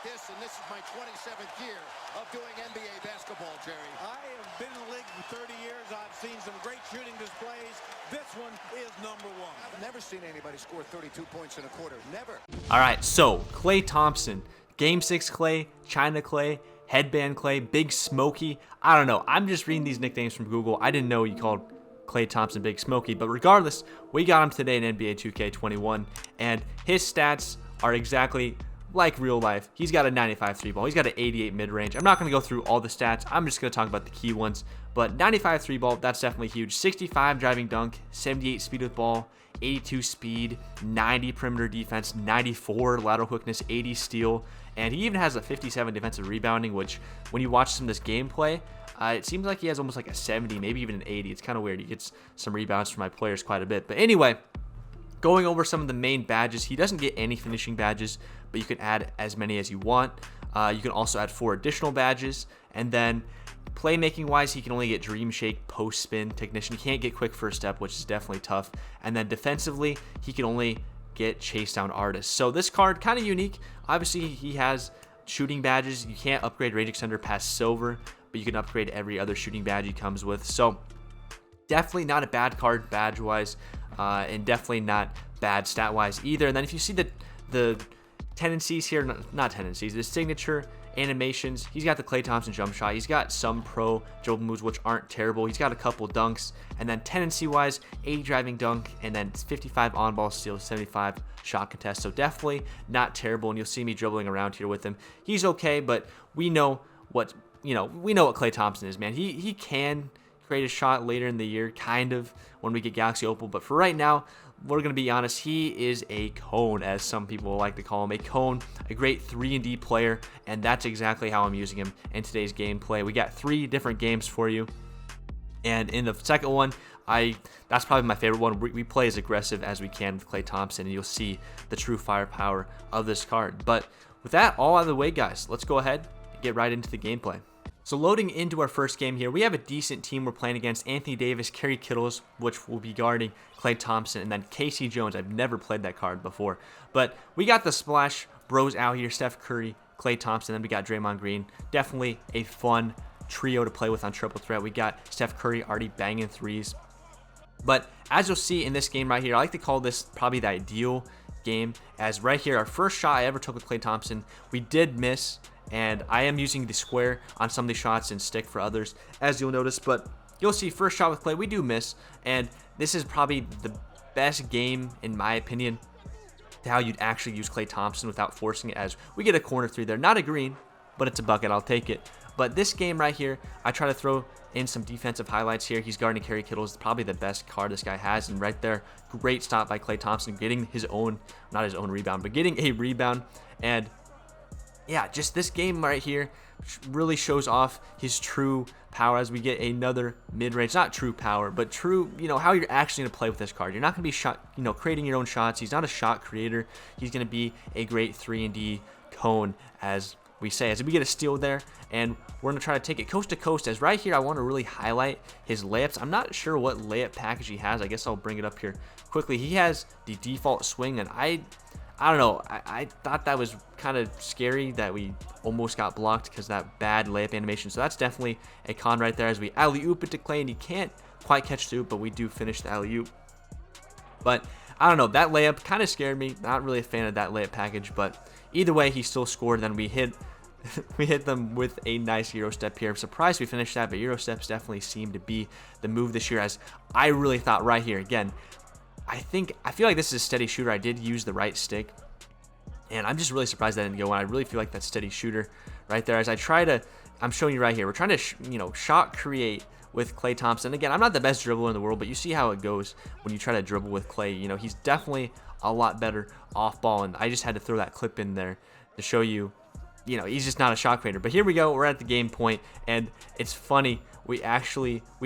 this, and this is my 27th year of doing NBA basketball, Jerry. I have been in the league for 30 years. I've seen some great shooting displays. This one is number one. I've never seen anybody score 32 points in a quarter. Never. All right, so Klay Thompson, Game 6 Klay, China Klay, Headband Klay, Big Smokey. I don't know. I'm just reading these nicknames from Google. I didn't know you called Klay Thompson Big Smokey, but regardless, we got him today in NBA 2K21, and his stats are exactly like real life. He's got a 95 3 ball. He's got an 88 mid-range. I'm not going to go through all the stats. I'm just going to talk about the key ones, but 95 3 ball, that's definitely huge. 65 driving dunk, 78 speed with ball, 82 speed, 90 perimeter defense, 94 lateral quickness, 80 steal, and he even has a 57 defensive rebounding, which when you watch some of this gameplay, it seems like he has almost like a 70, maybe even an 80. It's kind of weird. He gets some rebounds from my players quite a bit. But anyway, going over some of the main badges, he doesn't get any finishing badges, but you can add as many as you want. You can also add 4 additional badges. And then playmaking wise, he can only get Dream Shake, Post Spin, Technician. He can't get Quick First Step, which is definitely tough. And then defensively, he can only get Chase Down Artist. So this card, kind of unique. Obviously, he has shooting badges. You can't upgrade Range Extender past Silver, but you can upgrade every other shooting badge he comes with. So definitely not a bad card badge-wise, and definitely not bad stat-wise either. And then if you see the tendencies here, not tendencies, the signature animations, he's got the Klay Thompson jump shot. He's got some pro dribble moves, which aren't terrible. He's got a couple dunks. And then tendency-wise, 80 driving dunk, and then 55 on-ball steal, 75 shot contest. So definitely not terrible, and you'll see me dribbling around here with him. He's okay, but we know what Klay Thompson is, man. He can create a shot later in the year, kind of, when we get Galaxy Opal. But for right now, we're going to be honest, he is a cone, as some people like to call him. A cone, a great 3-and-D player, and that's exactly how I'm using him in today's gameplay. We got 3 different games for you. And in the second one, that's probably my favorite one. We play as aggressive as we can with Klay Thompson, and you'll see the true firepower of this card. But with that all out of the way, guys, let's go ahead and get right into the gameplay. So loading into our first game here, we have a decent team we're playing against. Anthony Davis, Kerry Kittles, which will be guarding Klay Thompson, and then Casey Jones. I've never played that card before. But we got the Splash Bros out here, Steph Curry, Klay Thompson, then we got Draymond Green. Definitely a fun trio to play with on Triple Threat. We got Steph Curry already banging threes. But as you'll see in this game right here, I like to call this probably the ideal game, as right here, our first shot I ever took with Klay Thompson, we did miss. And I am using the square on some of these shots and stick for others, as you'll notice. But you'll see first shot with Klay, we do miss. And this is probably the best game, in my opinion, to how you'd actually use Klay Thompson without forcing it, as we get a corner 3 there. Not a green, but it's a bucket. I'll take it. But this game right here, I try to throw in some defensive highlights here. He's guarding Kerry Kittles, probably the best card this guy has. And right there, great stop by Klay Thompson, getting his own, not his own rebound, but getting a rebound. And yeah, just this game right here really shows off his true power as we get another mid-range, not true power, but true, how you're actually going to play with this card. You're not going to be creating your own shots. He's not a shot creator. He's going to be a great 3-and-D cone, as we say, as we get a steal there, and we're going to try to take it coast to coast. As right here, I want to really highlight his layups. I'm not sure what layup package he has. I guess I'll bring it up here quickly. He has the default swing, and I don't know. I thought that was kind of scary that we almost got blocked because of that bad layup animation. So that's definitely a con right there, as we alley-oop it to Klay, and he can't quite catch the oop, but we do finish the alley-oop. But I don't know. That layup kind of scared me. Not really a fan of that layup package, but either way, he still scored. Then we hit them with a nice Euro step here. I'm surprised we finished that, but Euro steps definitely seem to be the move this year, as I really thought right here, again, I feel like this is a steady shooter. I did use the right stick, and I'm just really surprised that didn't go in. I really feel like that steady shooter right there, as I try to, I'm showing you right here, we're trying to shot create with Klay Thompson. Again, I'm not the best dribbler in the world, but you see how it goes when you try to dribble with Klay. He's definitely a lot better off ball, and I just had to throw that clip in there to show you, he's just not a shot creator. But here we go, we're at the game point, and it's funny, we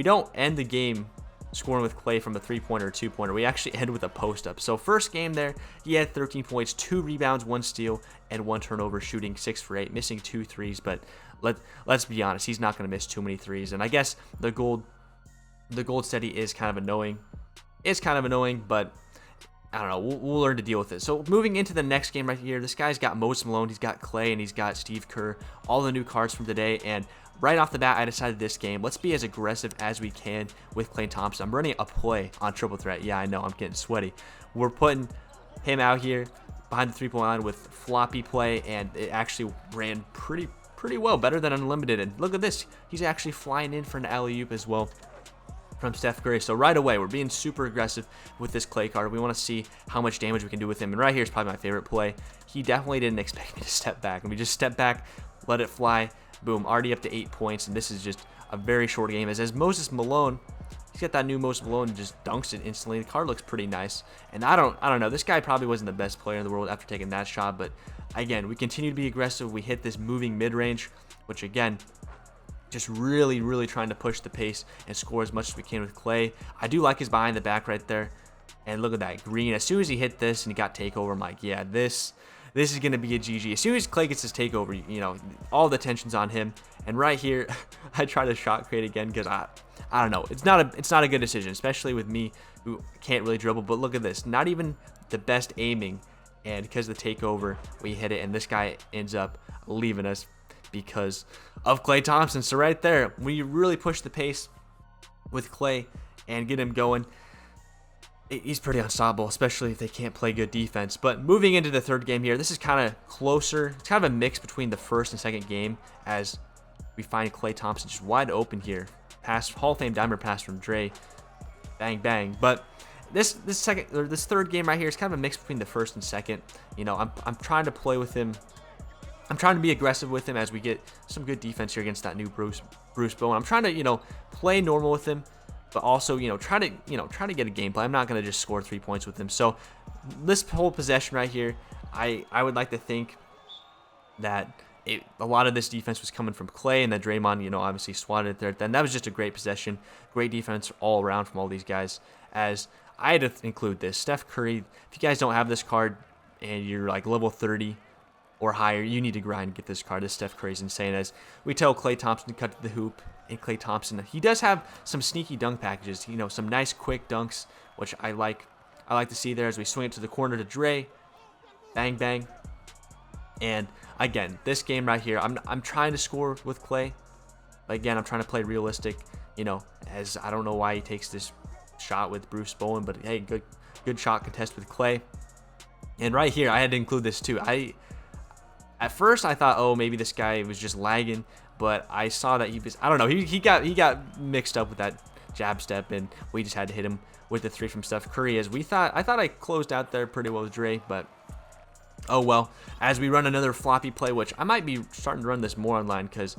don't end the game scoring with Klay from a 3-pointer or 2-pointer. We actually end with a post-up. So first game there, he had 13 points, 2 rebounds, 1 steal, and 1 turnover, shooting 6 for 8, missing 2 threes. But let's be honest, he's not going to miss too many threes. And I guess the gold steady is kind of annoying. It's kind of annoying, but I don't know. We'll learn to deal with it. So moving into the next game right here, this guy's got Moses Malone, he's got Klay, and he's got Steve Kerr. All the new cards from today. And right off the bat, I decided this game, let's be as aggressive as we can with Klay Thompson. I'm running a play on triple threat. Yeah, I know. I'm getting sweaty. We're putting him out here behind the three-point line with floppy play, and it actually ran pretty well, better than unlimited. And look at this. He's actually flying in for an alley-oop as well from Steph Curry. So right away, we're being super aggressive with this Klay card. We want to see how much damage we can do with him. And right here is probably my favorite play. He definitely didn't expect me to step back. And we just step back, let it fly. Boom, already up to 8 points. And this is just a very short game. As Moses Malone, he's got that new Moses Malone and just dunks it instantly. The card looks pretty nice. And I don't know. This guy probably wasn't the best player in the world after taking that shot. But again, we continue to be aggressive. We hit this moving mid-range, which again, just really trying to push the pace and score as much as we can with Klay. I do like his behind the back right there. And look at that green. As soon as he hit this and he got takeover, I'm like, yeah, this is going to be a GG. As soon as Klay gets his takeover, you know, all the tension's on him. And right here, I try to shot create again because I don't know. It's not a good decision, especially with me who can't really dribble. But look at this. Not even the best aiming. And because of the takeover, we hit it. And this guy ends up leaving us because of Klay Thompson. So right there, when you really push the pace with Klay and get him going, he's pretty unstoppable, especially if they can't play good defense. But moving into the third game here, this is kind of closer. It's kind of a mix between the first and second game as we find Klay Thompson just wide open here. Pass, Hall of Fame dimer pass from Dre. Bang, bang. But this third game right here is kind of a mix between the first and second. You know, I'm trying to play with him. I'm trying to be aggressive with him as we get some good defense here against that new Bruce Bowen. I'm trying to, you know, play normal with him, but also, you know, try to get a gameplay. I'm not going to just score 3 points with him. So this whole possession right here, I would like to think that a lot of this defense was coming from Klay, and then Draymond, you know, obviously swatted it there. Then that was just a great possession, great defense all around from all these guys. As I had to include this, Steph Curry. If you guys don't have this card and you're like level 30 or higher, you need to grind and get this card. This Steph Curry's insane. As we tell Klay Thompson to cut to the hoop, and Klay Thompson, he does have some sneaky dunk packages, you know, some nice quick dunks, which I like to see there as we swing it to the corner to Dre. Bang, bang. And again, this game right here, I'm trying to score with Klay. But again, I'm trying to play realistic, you know, as I don't know why he takes this shot with Bruce Bowen, but hey, good shot contest with Klay. And right here, I had to include this too. At first, I thought, oh, maybe this guy was just lagging, but I saw that he was, I don't know, he got mixed up with that jab step, and we just had to hit him with the three from Steph Curry. As I thought I closed out there pretty well with Dre, but oh well. As we run another floppy play, which I might be starting to run this more online because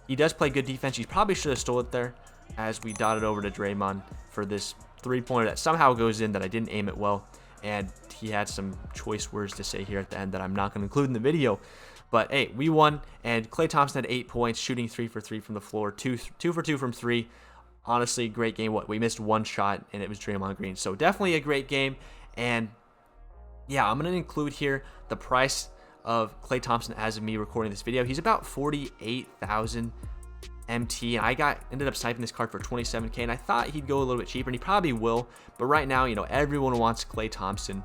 he does play good defense. He probably should have stole it there as we dotted over to Draymond for this three-pointer that somehow goes in that I didn't aim it well. And he had some choice words to say here at the end that I'm not going to include in the video. But hey, we won, and Klay Thompson had 8 points, shooting 3 for 3 from the floor, 2 for 2 from 3. Honestly, great game. We missed one shot, and it was Draymond Green. So definitely a great game. And yeah, I'm going to include here the price of Klay Thompson as of me recording this video. He's about 48,000 MT, and I ended up sniping this card for 27K, and I thought he'd go a little bit cheaper, and he probably will. But right now, you know, everyone wants Klay Thompson.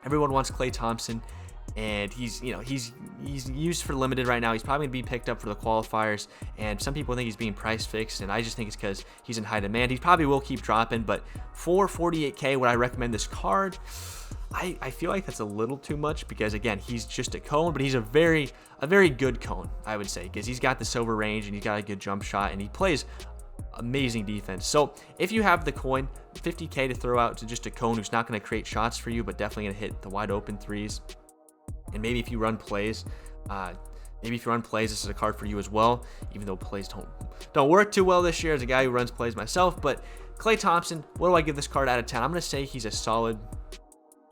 Everyone wants Klay Thompson, and he's used for limited right now. He's probably gonna be picked up for the qualifiers, and some people think he's being price fixed, and I just think it's because he's in high demand. He probably will keep dropping, but for 48K, would I recommend this card? I feel like that's a little too much because, again, he's just a cone, but he's a very good cone, I would say, because he's got the silver range and he's got a good jump shot and he plays amazing defense. So if you have the coin, 50K to throw out to just a cone who's not going to create shots for you, but definitely going to hit the wide open threes, and maybe if you run plays, this is a card for you as well, even though plays don't work too well this year as a guy who runs plays myself. But Klay Thompson, what do I give this card out of 10? I'm going to say he's a solid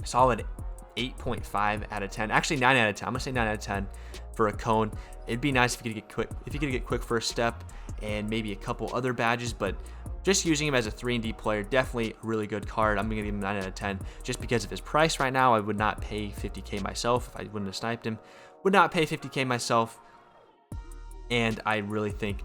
8.5 out of 10. Actually, 9 out of 10. I'm gonna say 9 out of 10 for a cone. It'd be nice if you could get quick first step and maybe a couple other badges, but just using him as a 3-and-D player, definitely a really good card. I'm gonna give him 9 out of 10 just because of his price right now. I would not pay 50K myself if I wouldn't have sniped him. Would not pay 50K myself, and I really think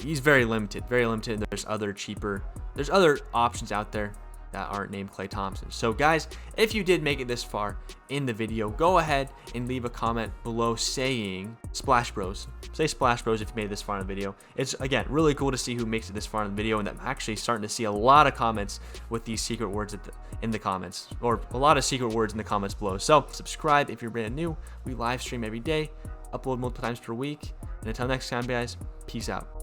he's very limited. There's other options out there that aren't named Klay Thompson. So guys, if you did make it this far in the video, go ahead and leave a comment below saying Splash Bros. Say Splash Bros if you made it this far in the video. It's, again, really cool to see who makes it this far in the video, and I'm actually starting to see a lot of comments with these secret words in the comments, or a lot of secret words in the comments below. So subscribe if you're brand new. We live stream every day, upload multiple times per week, and until next time, guys, peace out.